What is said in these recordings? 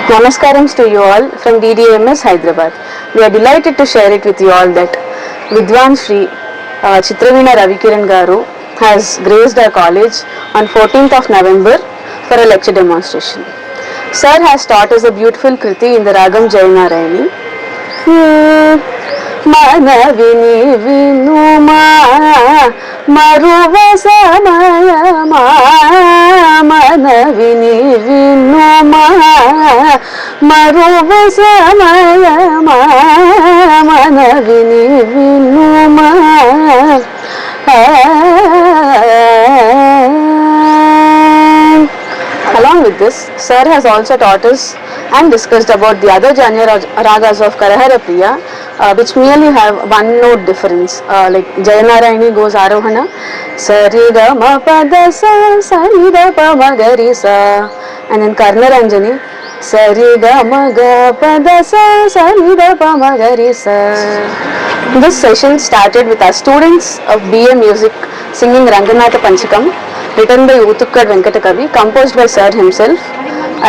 Namaskarams to you all from DDMS Hyderabad. We are delighted to share it with you all that Vidwan Shri Chitravina Ravikiran Garu has graced our college on 14th of November for a lecture demonstration. Sir has taught us a beautiful Kriti in the Ragam Jayanarayani. మనవిని వినుమా మరువ సమయమా మనవిని వినుమా మరువ సమయమా మనవిని వినుమా Along with this, Sir has also taught us and discussed about the other Janya ragas of Karahara Priya, which merely have one note difference. Like Jayanarayani goes Arohana, Sarida ma pada sa, Sarida pa magari sa, and then Karnaranjani, Sarida maga pada sa, Sarida pa magari sa. This session started with our students of BA Music singing Ranganatha Panchakam, written by Utukkad Venkatakavi, composed by Sir himself.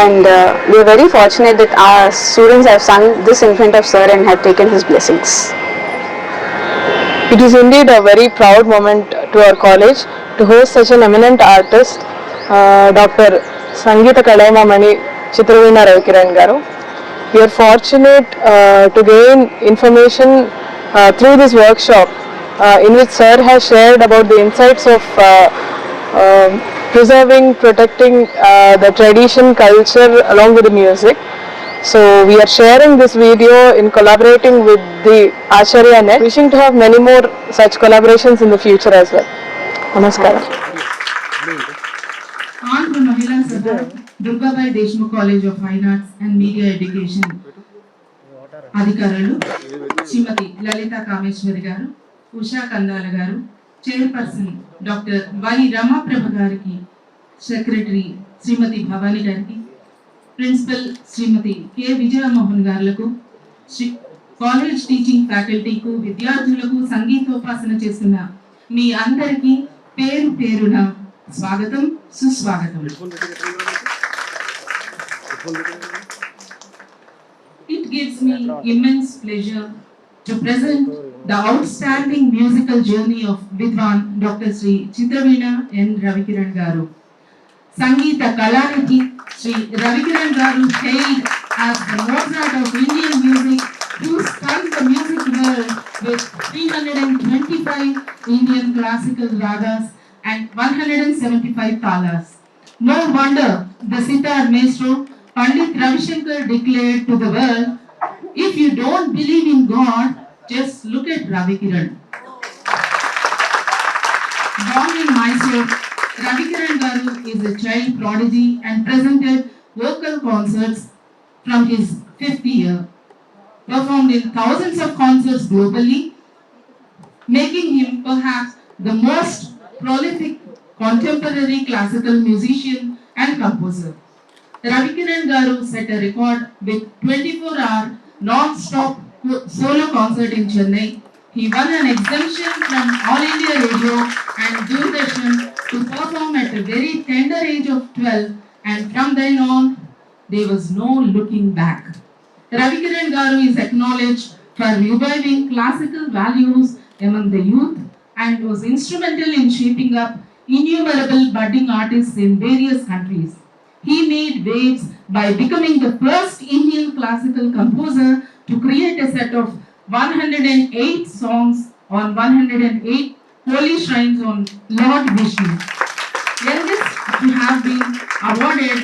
And we are very fortunate that our students have sung this in front of Sir and have taken his blessings. It is indeed a very proud moment to our college to host such an eminent artist, Dr. Sangeeta Kalaimamani Chitravina Ravikiran Garu. We are fortunate to gain information through this workshop in which Sir has shared about the insights of preserving, protecting the tradition, culture along with the music. So we are sharing this video in collaborating with the Acharya Net, wishing to have many more such collaborations in the future as well. Namaskaram. Honorable Mahila Sabha, Durgabai Deshmukh College of Fine Arts and Media Education Adhikaralu, Srimati Lalita Kameshwari Garu, Usha Kandala Garu, Chairperson Dr. Y. Rama Prabha Gariki, Secretary Srimati Bhavani Gariki, Principal Srimati K. Vijaya Mohan Garlaku, College Teaching Faculty ku Vidyarthulaku Sangeetopasana chestunna మీ అందరికీ పేరు పేరున స్వాగతం సుస్వాగతం. It gives me immense pleasure to present the outstanding musical journey of Vidwan Dr. Sri Chitravina N. Ravikiran Garu. Sangeeta Kalanidhi Sri Ravikiran Garu hailed as the Mozart of Indian music, who stunned the music world with 325 Indian classical ragas and 175 talas. No wonder the sitar maestro Pandit Ravishankar declared to the world, "If you don't believe in God, just look at Ravikiran." Born in Mysore, Ravikiran Garu is a child prodigy and presented vocal concerts from his 5th year, performed in thousands of concerts globally, making him perhaps the most prolific contemporary classical musician and composer. Ravikiran Garu set a record with 24-hour non-stop solo concert in Chennai. He won an exemption from All India Radio and Doordarshan to perform at a very tender age of 12, and from then on, there was no looking back. Ravikiran Garu is acknowledged for reviving classical values among the youth and was instrumental in shaping up innumerable budding artists in various countries. He made waves by becoming the first Indian classical composer to create a set of 108 songs on 108 holy shrines on Lord Vishnu. Youngest to have been awarded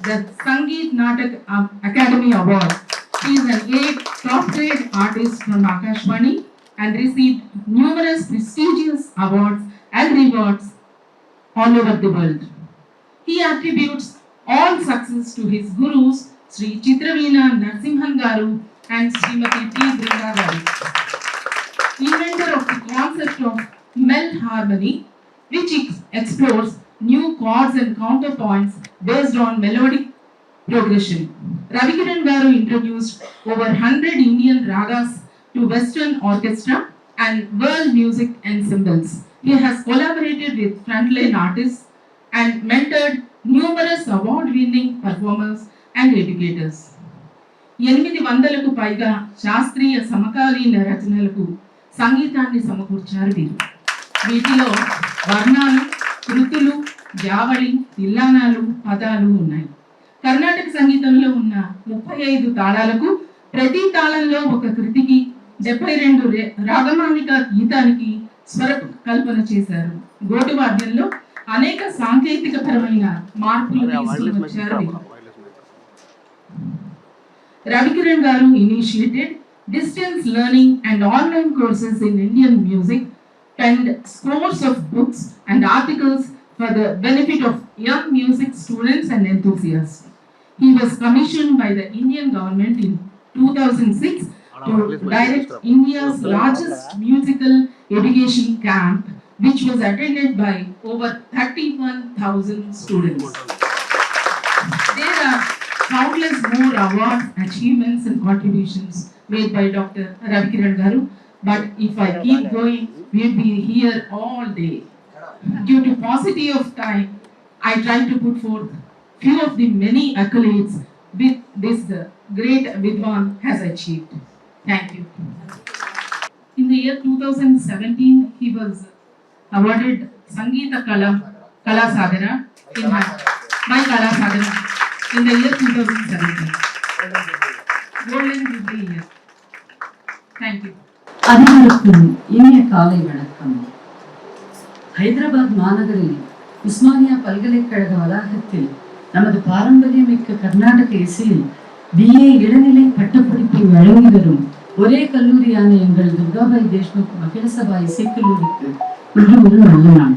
the Sangeet Natak Academy Award. He is an top-grade artist from Akashvani and received numerous prestigious awards and rewards all over the world. He attributes all success to his gurus Sri Chitravina Narsimhan Garu and Srimati T. Brinda Garu, inventor of the concept of melt harmony, which explores new chords and counterpoints based on melodic progression. Ravikiran Garu introduced over 100 Indian ragas to Western orchestra and world music ensembles. He has collaborated with frontline artists and mentored numerous award-winning performers and educators. 800కు పైగా శాస్త్రీయ సమకాలీన రచనలకు సంగీతాన్ని సమకూర్చారు వీరు. వీటిలో వర్ణాలు, కృతులు, జావళి, తిల్లానాలు, పదాలు ఉన్నాయి. కర్ణాటక సంగీతంలో ఉన్న 35 తాళాలకు ప్రతి తాళంలో ఒక కృతికి 72 రాగమాలిక గీతానికి స్వర కల్పన చేశారు. గోటు వాద్యంలో అనేక సాంకేతికపరమైన మార్పులు తీసుకుని వచ్చారు. Ravikiran garu initiated distance learning and online courses in Indian music, penned scores of books and articles for the benefit of young music students and enthusiasts. He was commissioned by the Indian government in 2006 to direct India's largest musical education camp, which was attended by over 31,000 students. There are countless more awards, achievements and contributions made by Dr. Ravikiran garu, but if I keep going, we'll be here all day. Due to paucity of time, I try to put forth few of the many accolades with this great Vidwan has achieved. Thank you. In the year 2017, he was awarded Sangeeta Kala Sagara in my Kala Sagara in the year 2017. Golden Jubilee year. Thank you. அதிகாரத்தின் இனிய காலை வணக்கம். ஹைதராபாத் மாநகரில் உஸ்மானியா பல்கலைக்கழக வளாகத்தில் நமது பாரம்பரியமிக்க கர்நாடக இசையில் BA இளநிலை பட்டப்படிப்பை வழங்கி வரும் ஒரே கல்லூரியான எங்கள் துர்காபாய் தேஷ்முக் மகிழ சபா இசைக்கல்லூரிக்கு இன்று ஒரு நல்ல நாள்.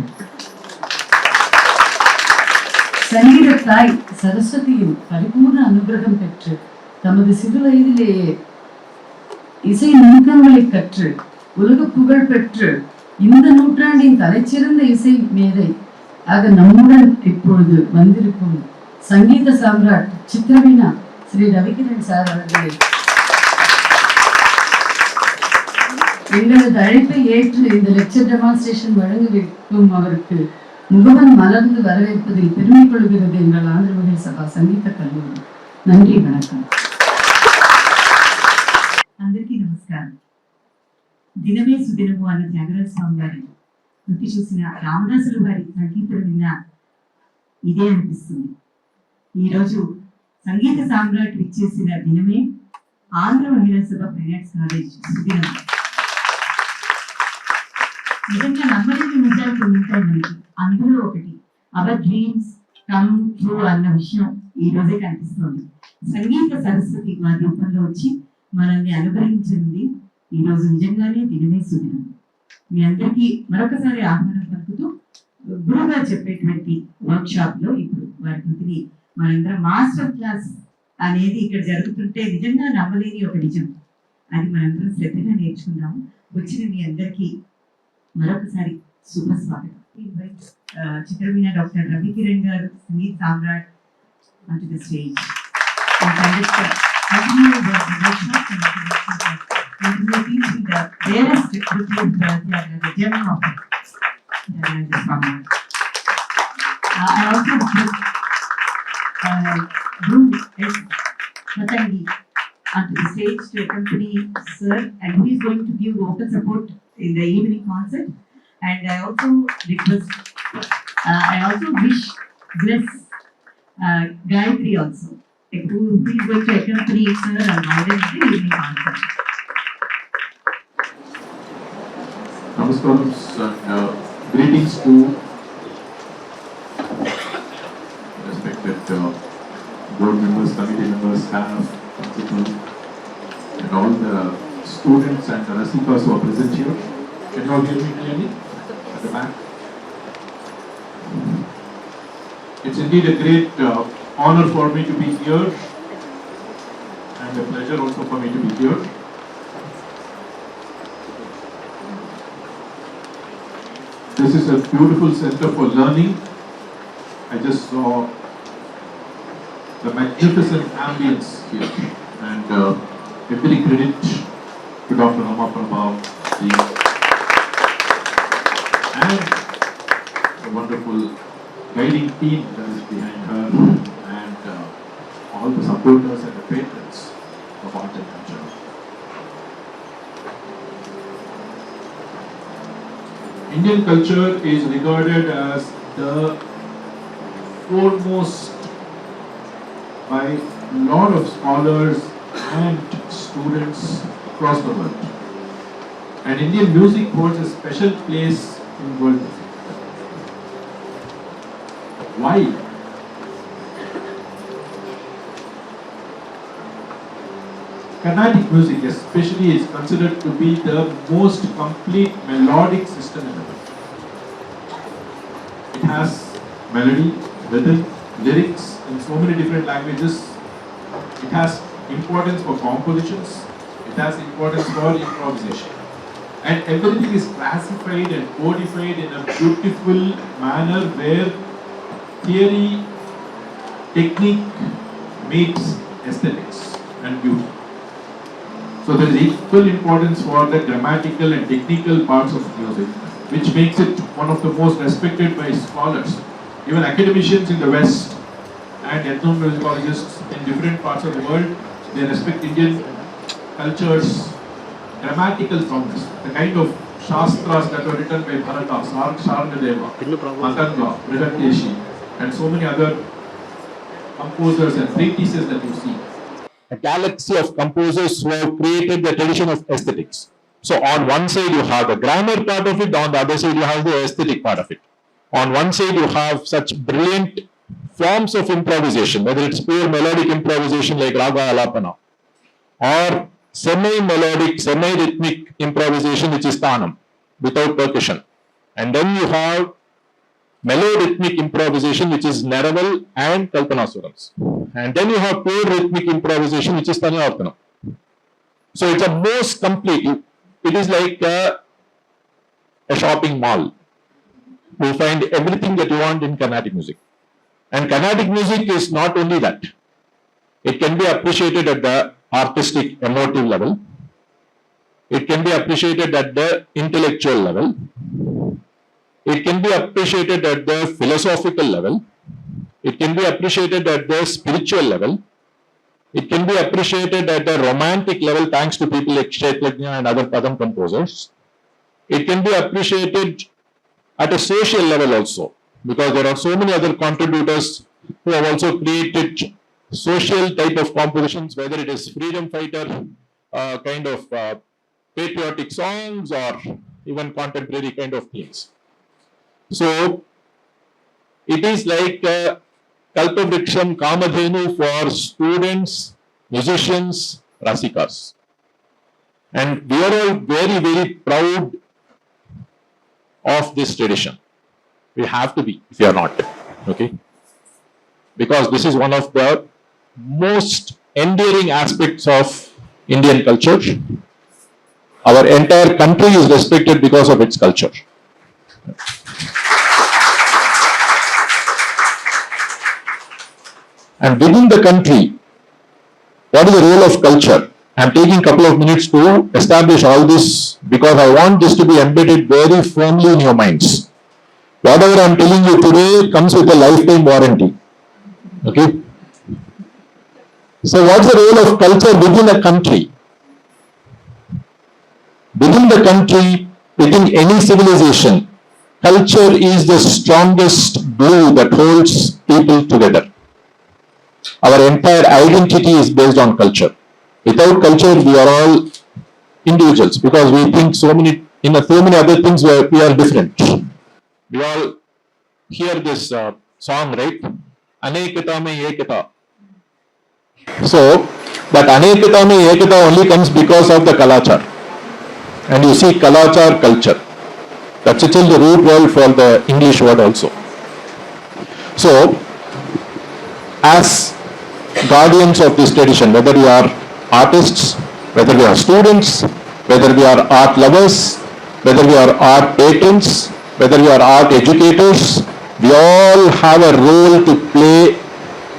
சங்கீத தாய் சரஸ்வதியின் பரிபூர்ண அனுகிரகம் பெற்று தமது சிறு வயதிலேயே இசை நுணுக்கங்களை கற்று உலக புகழ் பெற்று இந்த நூற்றாண்டின் தலைச்சிறந்த இசை மேதை ஆக நம்முடன் இப்பொழுது வந்திருக்கும் சங்கீத சாம்ராட் சித்ரவீணா ஸ்ரீ ரவிகிரன் சார் அவர்களே எங்களது அழைப்பை ஏற்று இந்த லெக்சர் டெமான்ஸ்ட்ரேஷன் வழங்கவிருக்கும் அவருக்கு முகமன் மலர்ந்து வரவேற்பதில் பெருமை கொள்கிறது எங்கள் ஆந்திர மகிழ் சபா சங்கீத கல்லூரி. நன்றி, வணக்கம். అందరికీ నమస్కారం. దినమే సుదినము అన్న త్యాగరాజ స్వామి వారి కృతి చూసిన రామదాసులు వారి సంగీతం విన్న ఇదే అనిపిస్తుంది. ఈరోజు సంగీత సామ్రాట్ ఇచ్చేసిన దినమే ఆంధ్ర మహిళా సభ ఫైనాన్స్ కాలేజ్ సుదినం. నిజంగా నమ్మలేని నిజాలు కొన్ని ఉంటాయి మనకి. అందులో ఒకటి అవర్ డ్రీమ్స్ కమ్ ట్రూ అన్న విషయం ఈ రోజే కనిపిస్తుంది. సంగీత సరస్వతి వారి రూపంలో వచ్చి మనల్ని అనుగ్రహించింది ఈ రోజు నిజంగానే దినమే సుదినం. మీ అందరికీ మరొకసారి ఆహ్వానం పలుకుతూ గురువుగా చెప్పేటువంటి వర్క్ షాప్ లో ఇప్పుడు వారి కృతిని మనందరం మాస్టర్ క్లాస్ అనేది ఇక్కడ జరుగుతుంటే నిజంగా నమ్మలేని ఒక నిజం. అది మనందరం శ్రద్ధగా నేర్చుకుందాము. వచ్చిన మీ అందరికీ మరొకసారి శుభ స్వాగతం. చిత్రవీణ డాక్టర్ రవికిరణ్ గారు సంగీత సామ్రాట్ onto the stage and conduct continue the workshop and teaching the rarest British the gem of I also bring Matangi onto the stage to accompany sir, and he is going to give vocal support in the evening concert. And I also request, I also wish bless Gayatri also, who is going to accompany sir and all in the evening concert. Namaskaram and greetings to respected board members, committee members, staff, principal, and all the students and the Rasikas who are present here. Can you all hear me clearly at the back? It's indeed a great honor for me to be here and a pleasure also for me to be here. This is a beautiful center for learning. I just saw the magnificent ambience here, and every credit to Dr. Rama Prabha and the wonderful guiding team that is behind her, and all the supporters and the patrons of art and culture. Indian culture is regarded as the foremost by a lot of scholars and students across the world. And Indian music holds a special place in world music. Why? Carnatic music especially is considered to be the most complete melodic system in the world. It has melody, rhythm, lyrics in so many different languages. It has importance for compositions. It has importance for improvisation. And everything is classified and codified in a beautiful manner where theory, technique meets aesthetics and beauty. So there is equal importance for the grammatical and technical parts of music, which makes it one of the most respected by scholars. Even academicians in the West and ethnomusicologists in different parts of the world, they respect Indian culture's grammatical soundness, the kind of shastras that were written by Bharata, Sarngadeva, Matanga, Brihadeshi, and so many other composers and treatises that you see. A galaxy of composers who have created the tradition of aesthetics. So on one side you have the grammar part of it, on the other side you have the aesthetic part of it. On one side you have such brilliant forms of improvisation, whether it's pure melodic improvisation like Raga Alapana, or semi-melodic, semi-rhythmic improvisation which is Tanam, without percussion. And then you have melorhythmic improvisation which is Neraval and Kalpanaswarams. And then you have pure rhythmic improvisation which is Tanyavartanam. So it's a most complete, it is like a shopping mall. You find everything that you want in Carnatic music. And Carnatic music is not only that. It can be appreciated at the artistic, emotive level. It can be appreciated at the intellectual level. It can be appreciated at the philosophical level. It can be appreciated at the spiritual level. It can be appreciated at the romantic level thanks to people like Kshetrajna and other Padam composers. It can be appreciated at a social level also, because there are so many other contributors who have also created social type of compositions, whether it is freedom fighter kind of patriotic songs or even contemporary kind of themes. So it is like Kalpavriksham Kamadhenu for students, musicians, rasikas. And we are all very, very proud of this tradition. We have to be, if you are not, okay? Because this is one of the most endearing aspects of Indian culture. Our entire country is respected because of its culture. And within the country, what is the role of culture? I am taking a couple of minutes to establish all this because I want this to be embedded very firmly in your minds. Whatever I am telling you today comes with a lifetime warranty. Okay? So what's the role of culture within a country? Within the country, within any civilization, culture is the strongest glue that holds people together. Our entire identity is based on culture. Without culture, we are all individuals because we think so many other things where we are different. We all hear this song, right? Anekata mein ekata. So, that Anekata mein ekata only comes because of the Kalachar. And you see Kalachar, culture. That's still the root word for the English word also. So, as guardians of this tradition, whether we are artists, whether we are students, whether we are art lovers, whether we are art patrons, whether we are art educators, we all have a role to play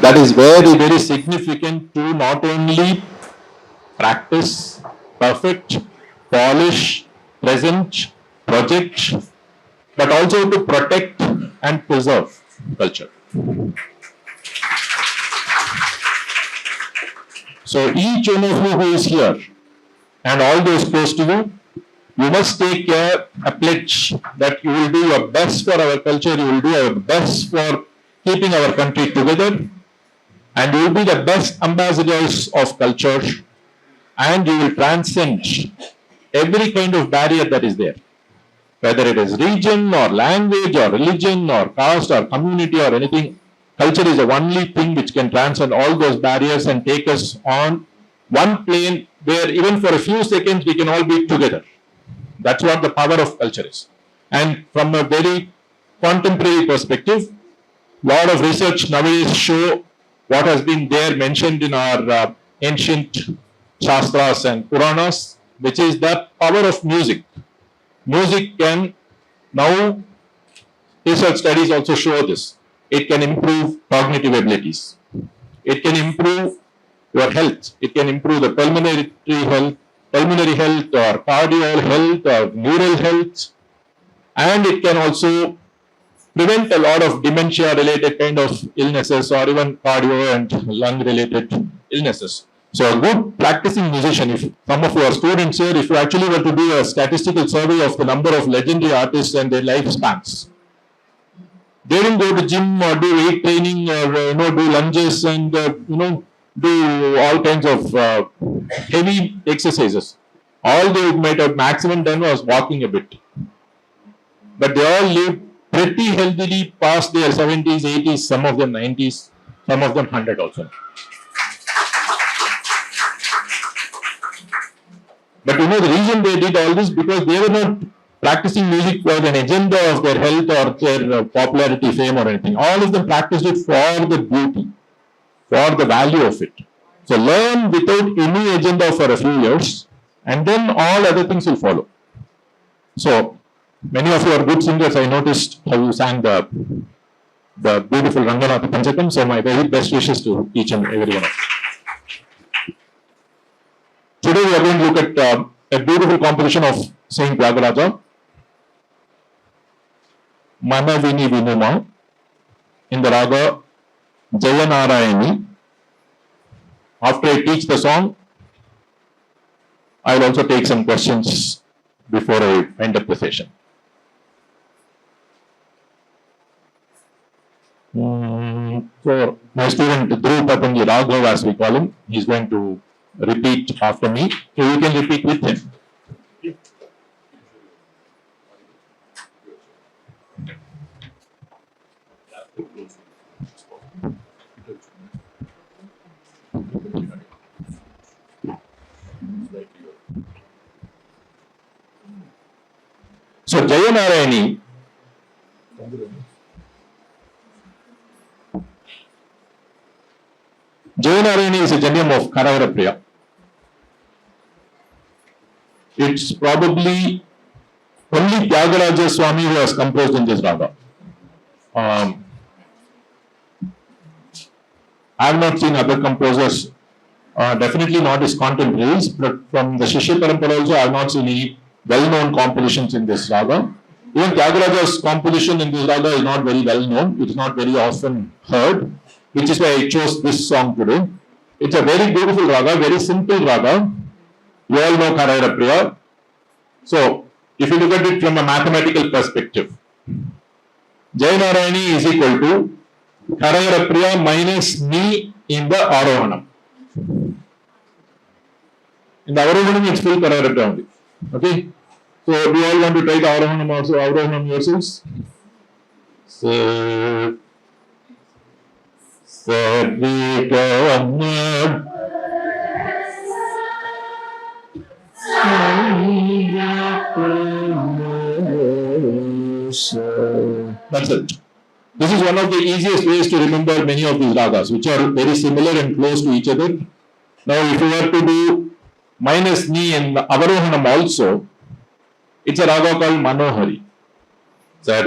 that is very, very significant to not only practice, perfect, polish, present, project, but also to protect and preserve culture. So each one of you who is here and all those close to you, you must take a pledge that you will do your best for our culture, you will do your best for keeping our country together, and you will be the best ambassadors of culture, and you will transcend every kind of barrier that is there, whether it is region or language or religion or caste or community or anything. Culture is the only thing which can transcend all those barriers and take us on one plane where even for a few seconds we can all be together. That's what the power of culture is. And from a very contemporary perspective, lot of research nowadays show what has been there mentioned in our ancient Shastras and Puranas, which is the power of music. Music can now, research studies also show this. It can improve cognitive abilities. It can improve your health. It can improve the pulmonary health or cardiac health or neural health. And it can also prevent a lot of dementia related kind of illnesses or even cardio and lung related illnesses. So a good practicing musician, if some of your students here, if you actually were to do a statistical survey of the number of legendary artists and their lifespans, they didn't go to gym or do weight training or do lunges and do all kinds of heavy exercises. All they might have maximum done was walking a bit. But they all lived pretty healthily past their 70s, 80s, some of them 90s, some of them 100 also. But the reason they did all this because they were not practicing music for an agenda of their health or their popularity, fame or anything. All of them practiced it for the beauty, for the value of it. So learn without any agenda for a few years and then all other things will follow. So many of you are good singers. I noticed how you sang the beautiful Ranganatha Panchakam. So my very best wishes to each and every one of you. Today we are going to look at a beautiful composition of Saint Tyagaraja, Manavini Vinuma, in the raga Jayanarayani. After I teach the song, I will also take some questions before I end up the session. So my student Dhruv Patangi Raghav, as we call him, he is going to repeat after me. So you can repeat with him. So Jayanarayani is a genium of Karavara Priya. It's probably only Tyagaraja Swami who has composed in this raga. I have not seen other composers, definitely not his contemporaries, but from the Shishya Parampara also I have not seen any well-known compositions in this raga. Even Tyagaraja's composition in this raga is not very well known, it is not very often heard, which is why I chose this song today. It's a very beautiful raga, very simple raga. You all know Karavara Priya. So, if you look at it from a mathematical perspective, Jayanarayani is equal to Karavara Priya minus me in the Arohanam. In the Arohanam, it's full Karavara Priya only. Okay? So, do you all want to try the Arohanam also? Arohanam yourselves? So, that's it. This is one of the easiest ways to remember many of these ragas, which are very similar and close to each other. Now, if you were to do minus ni in Avarohanam also, it's a raga called Manohari. There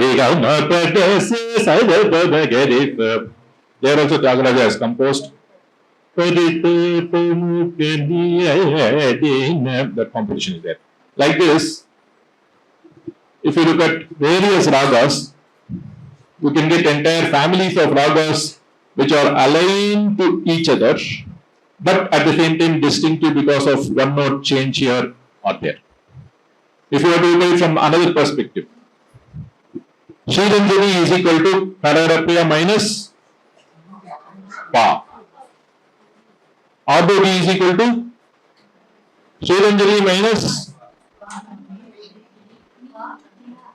also Tyagaraja has composed. That composition is there. Like this, if you look at various ragas, you can get entire families of ragas which are aligned to each other but at the same time distinctive because of one note change here or there. If you were to look at it from another perspective, Sriranjani is equal to Kararapriya minus Pa. Ardodi is equal to Sriranjani minus.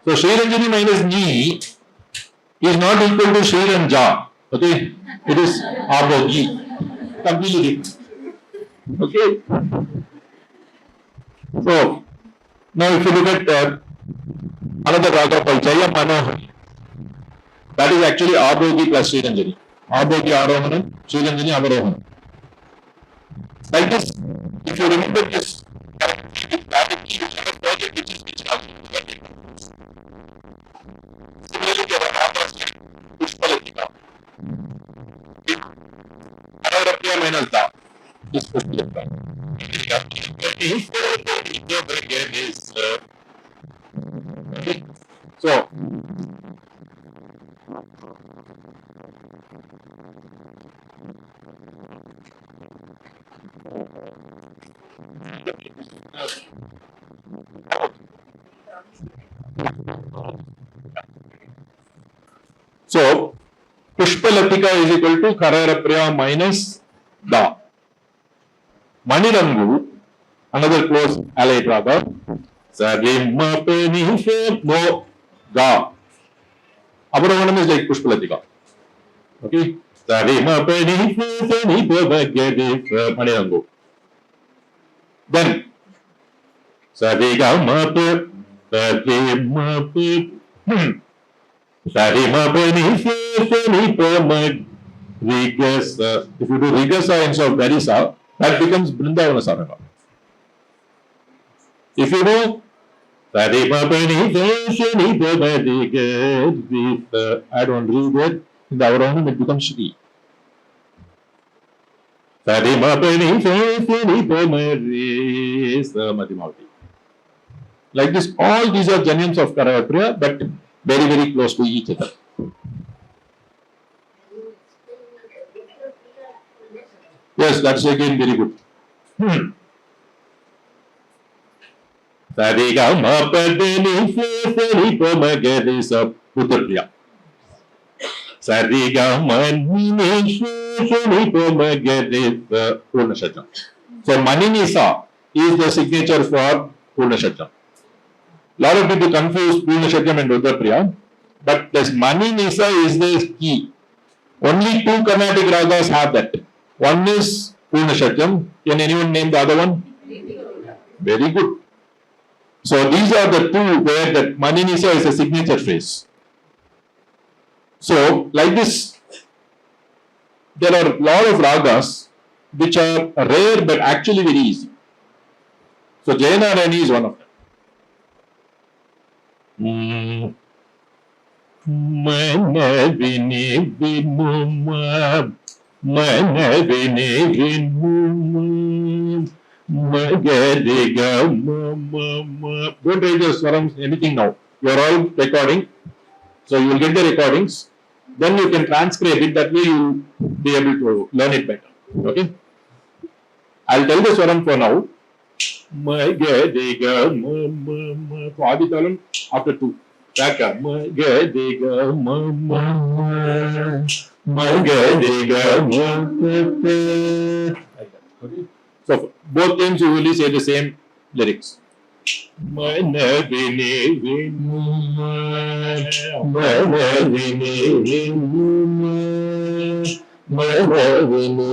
So Sriranjani minus Ni is not equal to Sriranja. Okay, it is Ardodi. Completely different. Okay. So now if you look at another raga called Jaya Manohari, that is actually Ardodi plus Sriranjani. Ardodi Arohanam, Sriranjani Avarohanam. Like this, if you remember this, similarly there are ragas like Pushpalatika. Kararapriya minus Da. This Pushpalatika. So, Pushpalatika is equal to Kararapriya minus Da. Manirangu, another close allied raga. Sarima Pani No Ga. Avarohanam is like Pushpalatika. Okay. Sarima Pani Manirangu. Then Sarigama Sarima Pani Rigasa. If you do Rigasa instead of Garisa, that becomes Brindavana Saranga. If you do Sarima Pani add on Ri there, in the Avarohanam it becomes Shri. Sarima Pani Madhimavati. Like this, all these are janyams of Kararapriya, but very, very close to each other. Yes, that's again very good. Sarigama Padani Saripamagarisa Putrapriya. Sarigama Saripamagarisa Purnashajam. So Maninisa is the signature for Purnashajam. Lot of people confuse Purnashajam and Rudrapriya, but this Maninisa is the key. Only two Carnatic ragas have that. One is Purnashajam. Can anyone name the other one? Very good. So these are the two where that Maninisa is a signature phrase. So like this, there are a lot of ragas which are rare but actually very easy. So Jayanarani is one of them. Manavini Vinuma Manavini Vinuma Magadiga Mama. Don't write the swarams anything now. You are all recording. So you will get the recordings. Then you can transcribe it. That way you will be able to learn it better. Okay. I'll tell the swaram for now. Magadiga Mama. For Aditalam after 2. Raka. Magadiga Mama. Magadiga Mama. Okay. So both times you will say the same lyrics. Manavini Vinuma Manavini Vinuma Manavini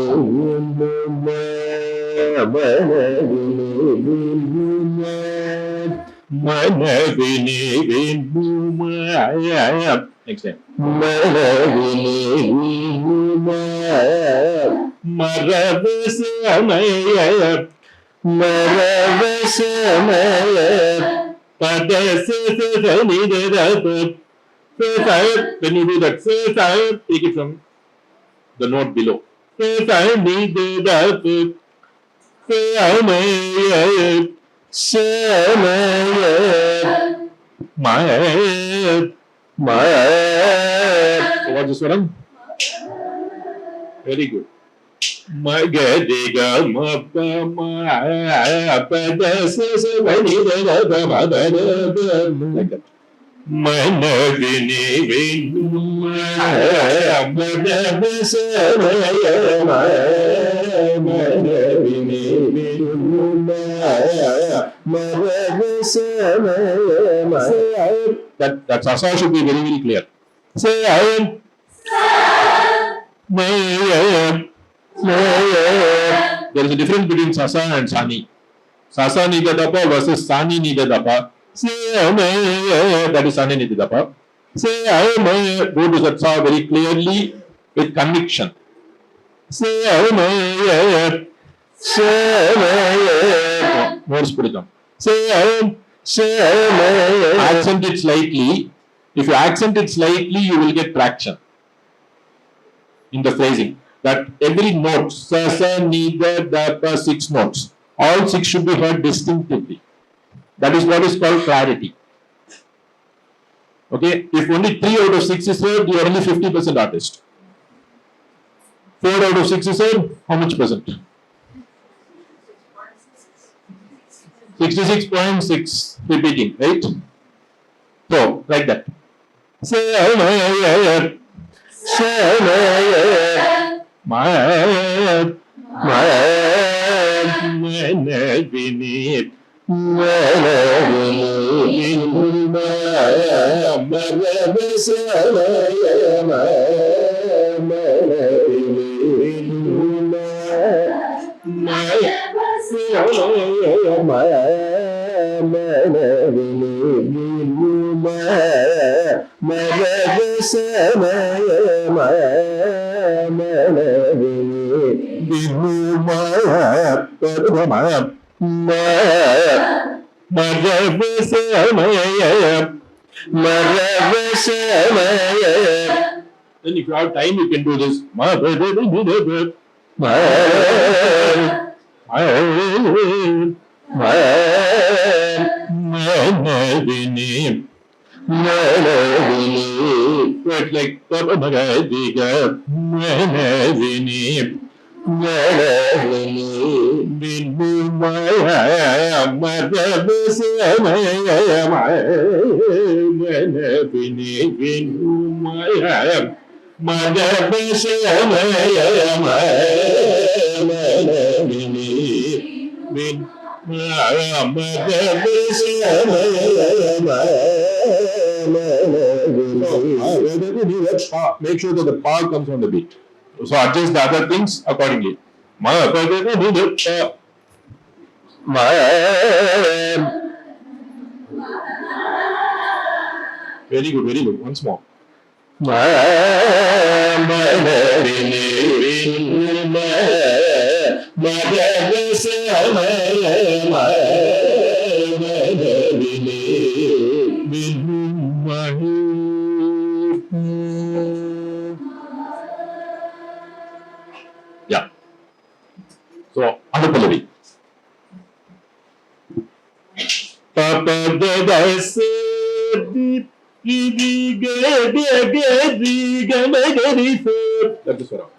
Vinuma Manavini Vinuma. Next time. Manavini Vinuma Maravasamaya Maravasamaya Padasasani. When you do that, take it from the note below. So what's this one? Very good. Magadiga mapama padasa like that. Manavini vinuma madavasa manavini vinuma madavasa. That sasa should be very, very clear. Say I am there is a difference between sasa and sani. Sasa nidadapa versus sani nidadapa. That is sani nidadapa. Say I am go to that sa very clearly with conviction. Say I am more spiritum. Say I am accent it slightly. If you accent it slightly, you will get traction in the phrasing. That every note, sa, sa, ni, da, da, pa, 6 notes. All 6 should be heard distinctively. That is what is called clarity. Okay, if only 3 out of 6 is heard, you are only 50% artist. 4 out of 6 is heard, how much percent? 66.6 repeating, right? So, like that. Say, then if you have time, you can do this. It's like make sure that the pa comes on the beat. So adjust the other things accordingly. Very good, very good. Once more. Yeah. So, Anupallavi. That is what.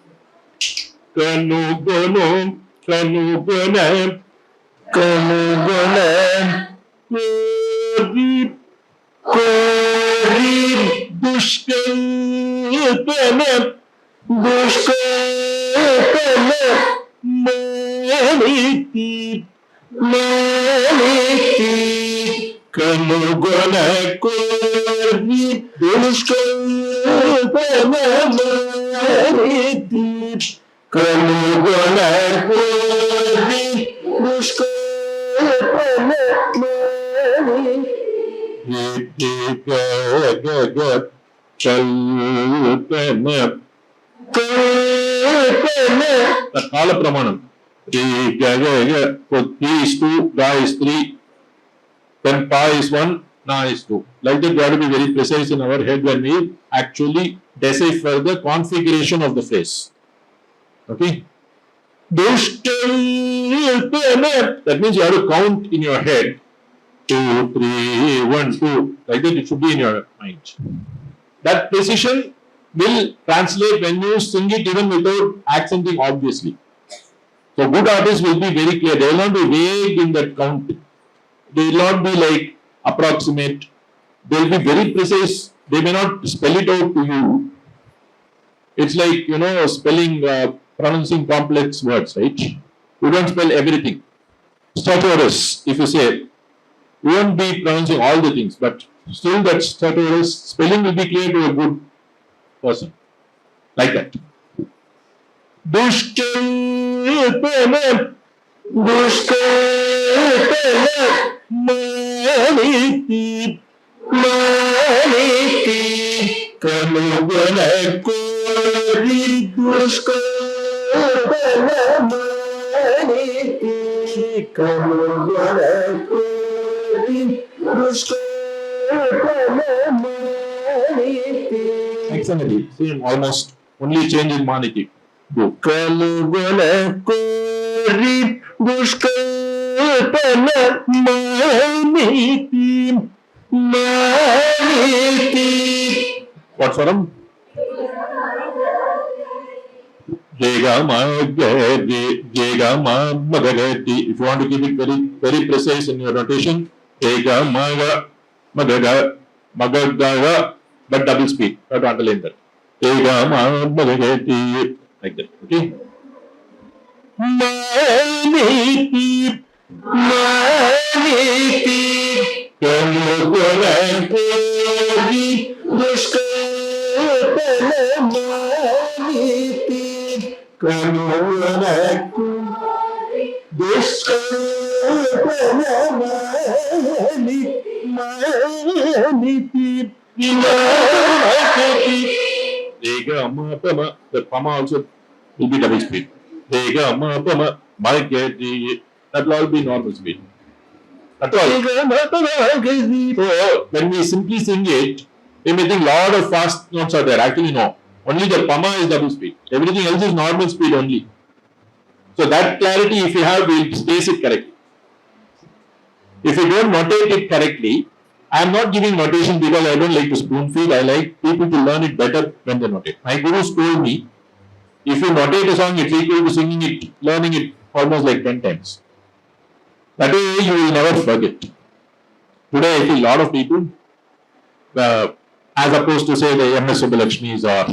The Kala Pramanam. He is 2, Ga is 3, then Pa is 1, Na is 2. Like that, we have to be very precise in our head when we actually decipher the configuration of the phrase. Okay? That means you have to count in your head 2, 3, 1, 2. Like that, it should be in your mind. That precision will translate when you sing it even without accenting obviously. So good artists will be very clear. They will not be vague in that count. They will not be like approximate. They will be very precise. They may not spell it out to you. It's like, spelling, pronouncing complex words, right? You don't spell everything. Stertorous, if you say, you won't be pronouncing all the things, but still that stertorous spelling will be clear to a good person. Like that. Dushkalpana, Dushkalpana, Maniti, Maniti, Kalugana Kori, Dushkalpana, Maniti, Kalugana Kori, Dushkalpana, Maniti. Excellent. Same, almost. Only change in Maniti. Kalugana Kori, Dushkalpana, Maniti, Maniti. What for them? Jegama, Magagati. If you want to keep it very, very precise in your notation, Jegama, Magaga, Magagaga, but double speed. Not underline that. Jegama, Magagati. Like that. Okay? Maniti, Maniti, Kalugana Kori, Dushkalpana, Maniti, Kalugana Kori, Dushkalpana, Maniti, Maniti, the Pama also will be double speed. That will all be normal speed. That's all. So when we simply sing it, we may think lot of fast notes are there. Actually, no. Only the Pama is double speed. Everything else is normal speed only. So that clarity, if you have, we'll space it correctly. If you don't notate it correctly, I am not giving notation because I don't like to spoon feed. I like people to learn it better when they notate. My gurus told me, if you notate a song, it's equal to singing it, learning it almost like 10 times. That way you will never forget. Today I feel a lot of people, as opposed to say the M.S. Subbulakshmis or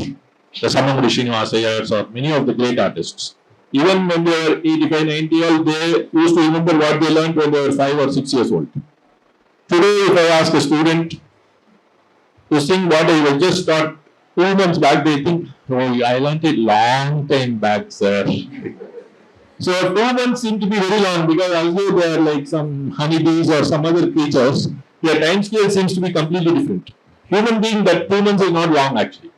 the Samamudi Srinivasayars or many of the great artists, even when they were 85, 90 old, they used to remember what they learned when they were 5 or 6 years old. Today if I ask a student to sing what I was just taught 2 months back, they think, oh, I learned it long time back, sir. So 2 months seem to be very long because although they are like some honeybees or some other creatures, their time scale seems to be completely different. Human being, that 2 months is not long actually.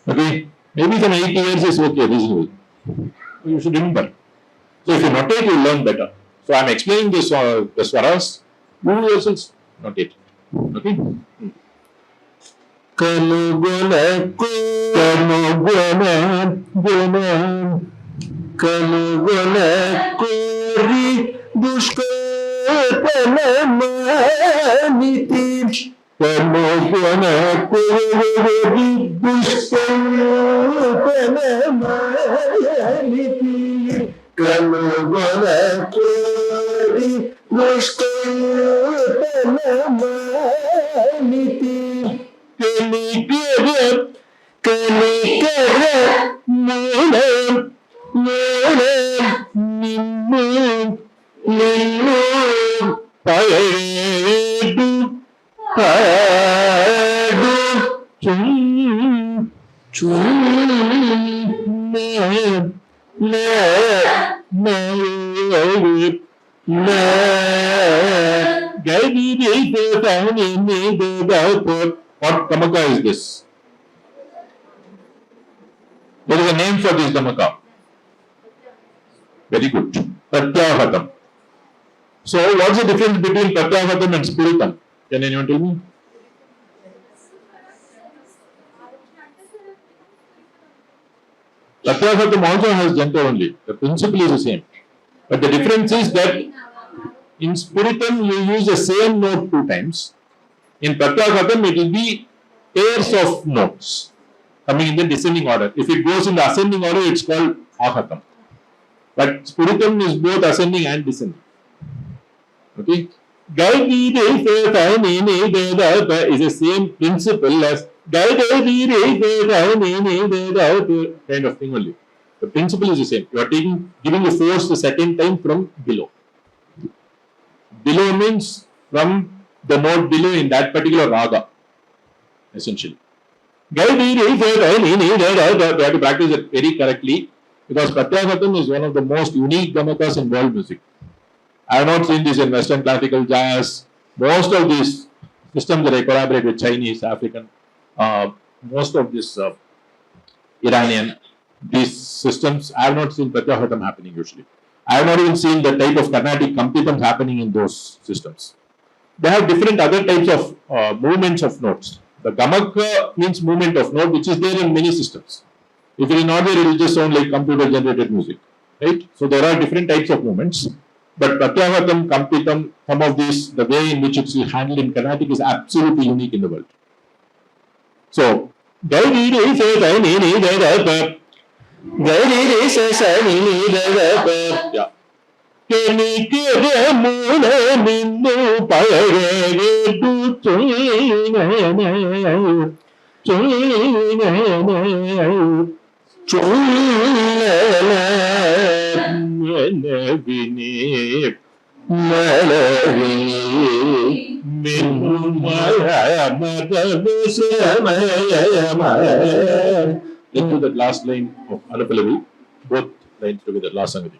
Okay? Maybe some 8 years is okay, reasonable. You should remember. So if you notate, you learn better. So I am explaining this the swaras. You yourselves notate. Okay? Kalugana Kori, Dushkalpana, Maniti, Kalugana Kori, Dushkalpana, Maniti, Kalugana Kori, Dushkalpana, Maniti. Kanikara, Munam, Ninnu, Padu, Chum, What Dhamaka is this? There is a name for this Dhamaka. Very good. Pratyaghatam. So, what's the difference between Pratyaghatam and Spiritam? Can anyone tell me? Pratyaghatam also has gender only. The principle is the same. But the difference is that in Spiritam you use the same note 2 times. In Pratyaghatam it will be pairs of notes coming in the descending order. If it goes in the ascending order, it's called Aghatam. But Spiritum is both ascending and descending. Okay. Is the same principle as kind of thing only. The principle is the same. You are giving the force the second time from below. Below means from the note below in that particular raga, essentially. We have to practice it very correctly because Pratyagatam is one of the most unique gamakas in world music. I have not seen this in Western classical jazz. Most of these systems that I collaborate with Chinese, African, most of this Iranian, these systems, I have not seen Pratyagatam happening usually. I have not even seen the type of Carnatic Kampitam happening in those systems. They have different other types of movements of notes. The Gamaka means movement of note, which is there in many systems. If it is not there, it will just sound like computer generated music, right? So there are different types of movements. But Pratyagatam, Kampitam, some of these, the way in which it's handled in Carnatic is absolutely unique in the world. So, yeah. Let's do that last line of Anupalavi. Both lines together, last Sangati.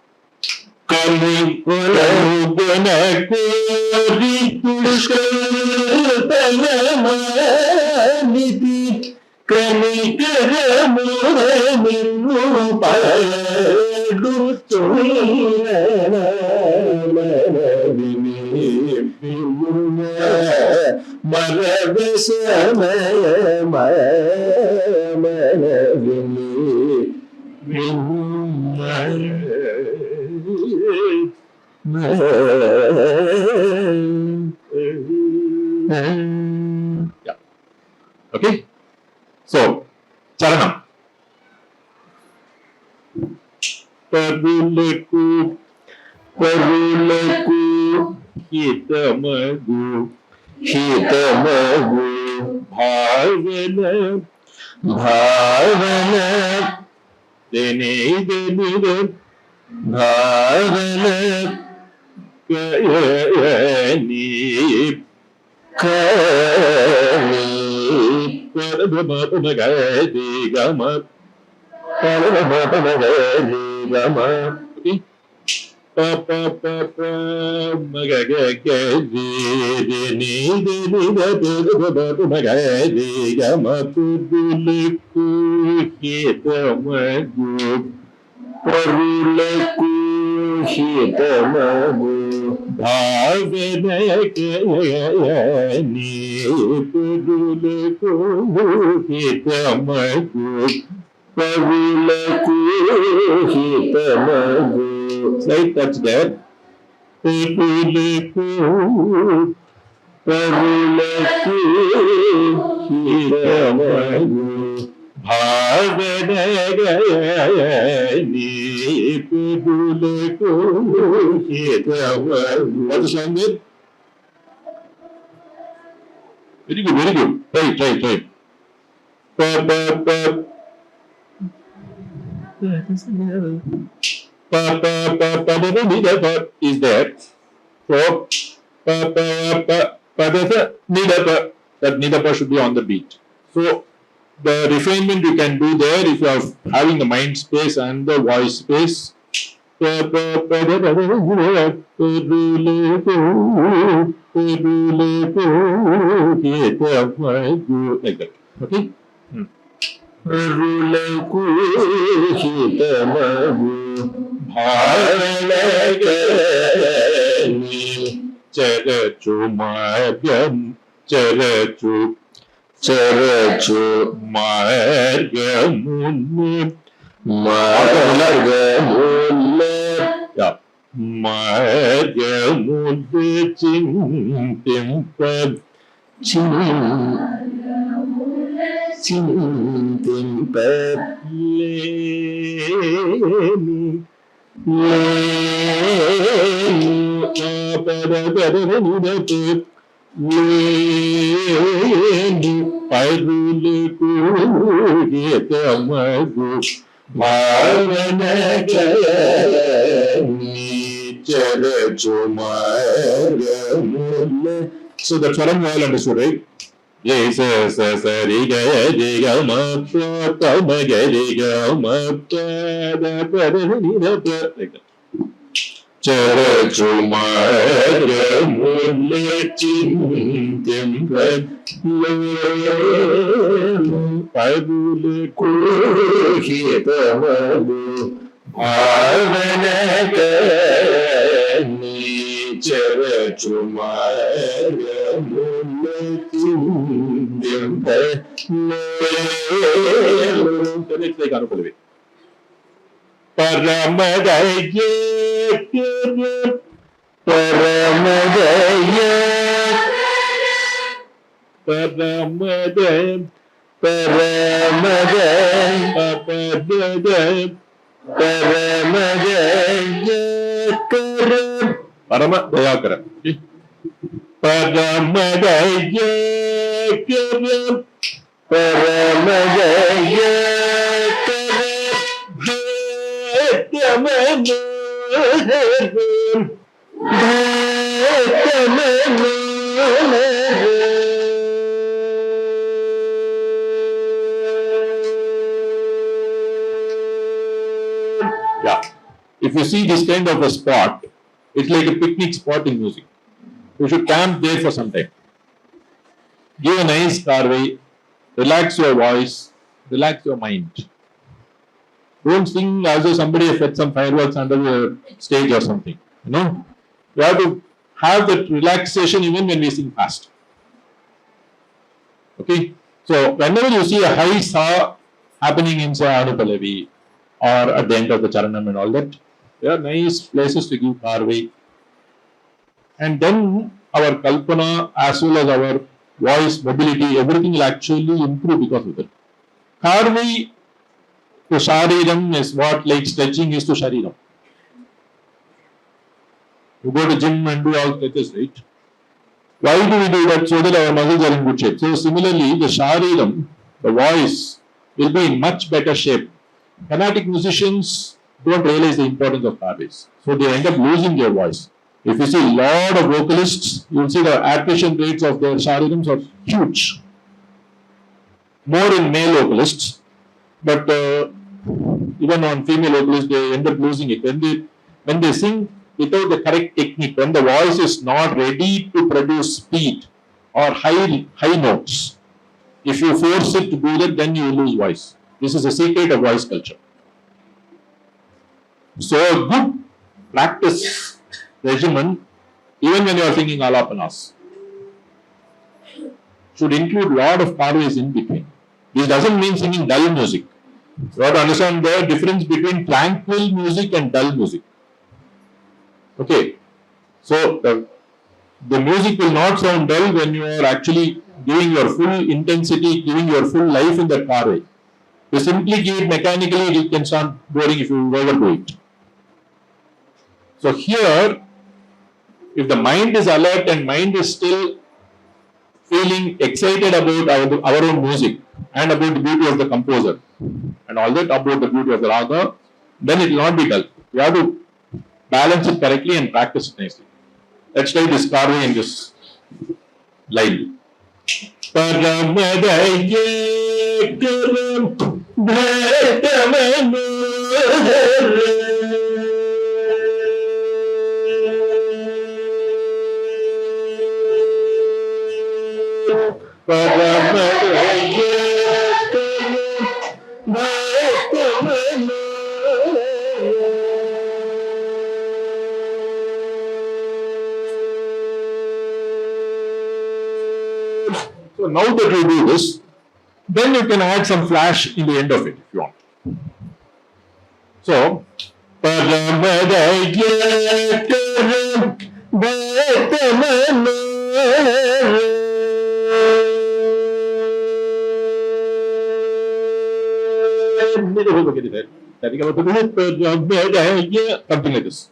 Yeah. Okay. So, Charanam. Parulaku hitamagu bhavana denidenidu bhavana kayani Slight touch there. What is wrong with? Very good, very good. Try. Is there. So, that nidapa should be on the beat. So, the refinement you can do there if you are having the mind space and the voice space. Like that. Okay? So that's what I'm all understood, right? Yes, yes, yes, riga, riga, ma, pa, ma, ga, riga, ma, pa, da, pa, da, ni, da, pa, like that. It's like Anupalavi. Paramadaya Paramadaya Paramadaya Paramadaya Paramadaya Paramadaya Paramadaya Paramadaya Yeah. If you see this kind of a spot, it's like a picnic spot in music. You should camp there for some time. Give a nice carvey, relax your voice, relax your mind. Don't sing as though somebody has set some fireworks under the stage or something. You know, you have to have that relaxation even when we sing fast. Okay, so whenever you see a high sa happening in say Anupalavi or at the end of the Charanam and all that, there are nice places to give carvey. And then our kalpana as well as our voice mobility, everything will actually improve because of it. Carvey to Shariram is what like stretching is to Shariram. You go to gym and do all stretches, right? Why do we do that? So that our muscles are in good shape. So similarly, the Shariram, the voice, will be in much better shape. Carnatic musicians don't realize the importance of carveys. So they end up losing their voice. If you see a lot of vocalists, you will see the attrition rates of their Sharirams are huge. More in male vocalists, but even on female vocalists, they end up losing it. When they sing without the correct technique, when the voice is not ready to produce speed or high notes, if you force it to do that, then you will lose voice. This is a secret of voice culture. So a good practice regimen, even when you are singing alapanas, should include a lot of carveys in between. This doesn't mean singing dull music. You have to understand the difference between tranquil music and dull music. Okay, so the music will not sound dull when you are actually giving your full intensity, giving your full life in that carvey. You simply give it mechanically, it can sound boring if you overdo it. So here, if the mind is alert and mind is still feeling excited about our own music and about the beauty of the composer and all that, about the beauty of the raga, then it will not be dull. You have to balance it correctly and practice it nicely. Let's try this carvey in this line. So now that you do this, then you can add some flash in the end of it if you want. So, something like this.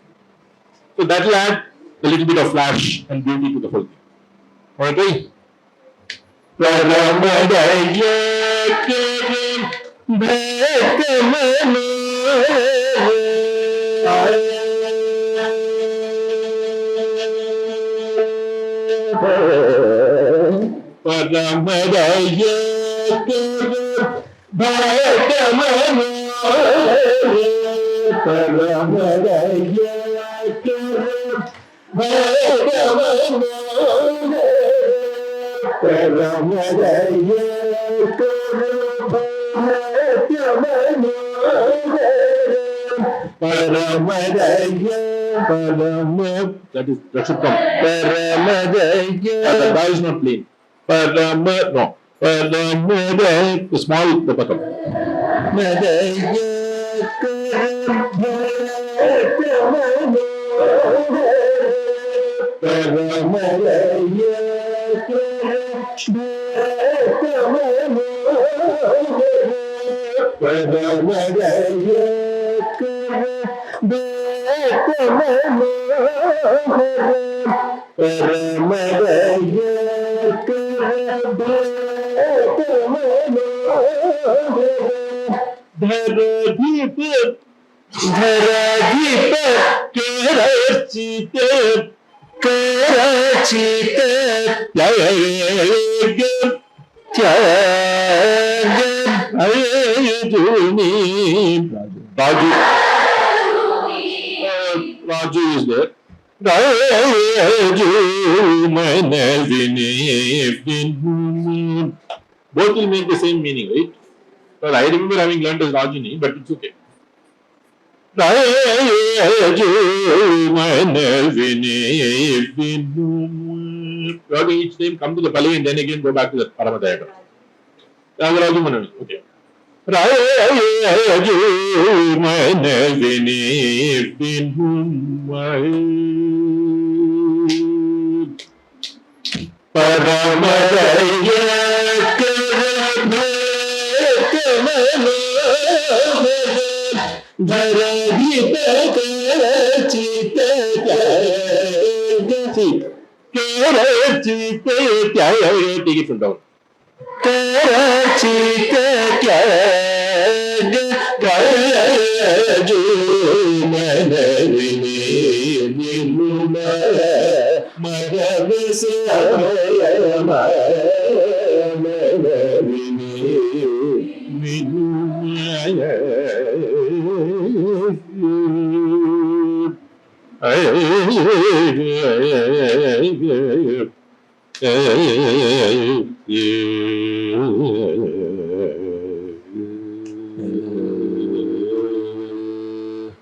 So that will add a little bit of flash and beauty to the whole thing. Alright? That should come. That is not plain. No. The small bottom. Raju is there. Both will make the same meaning, right? Well, I remember having learned as Rajini, but it's okay. Each time come to the Pali and then again go back to the Paramatayaka. Okay. Take it from down.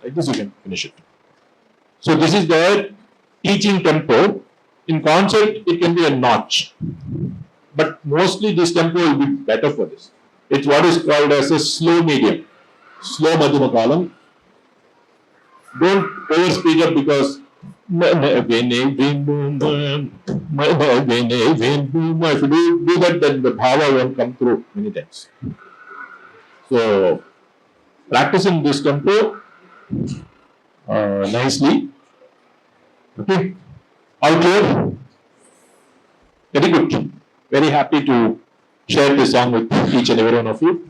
Like this you can finish it. So this is the teaching tempo. In concert it can be a notch, but mostly this tempo will be better for this. It's what is called as a slow medium, slow madhyama kalam. Don't over speed up because if you do that, then the bhava won't come through many times. So practicing this tempo nicely. Okay, all clear? Very good. Very happy to share this song with each and every one of you.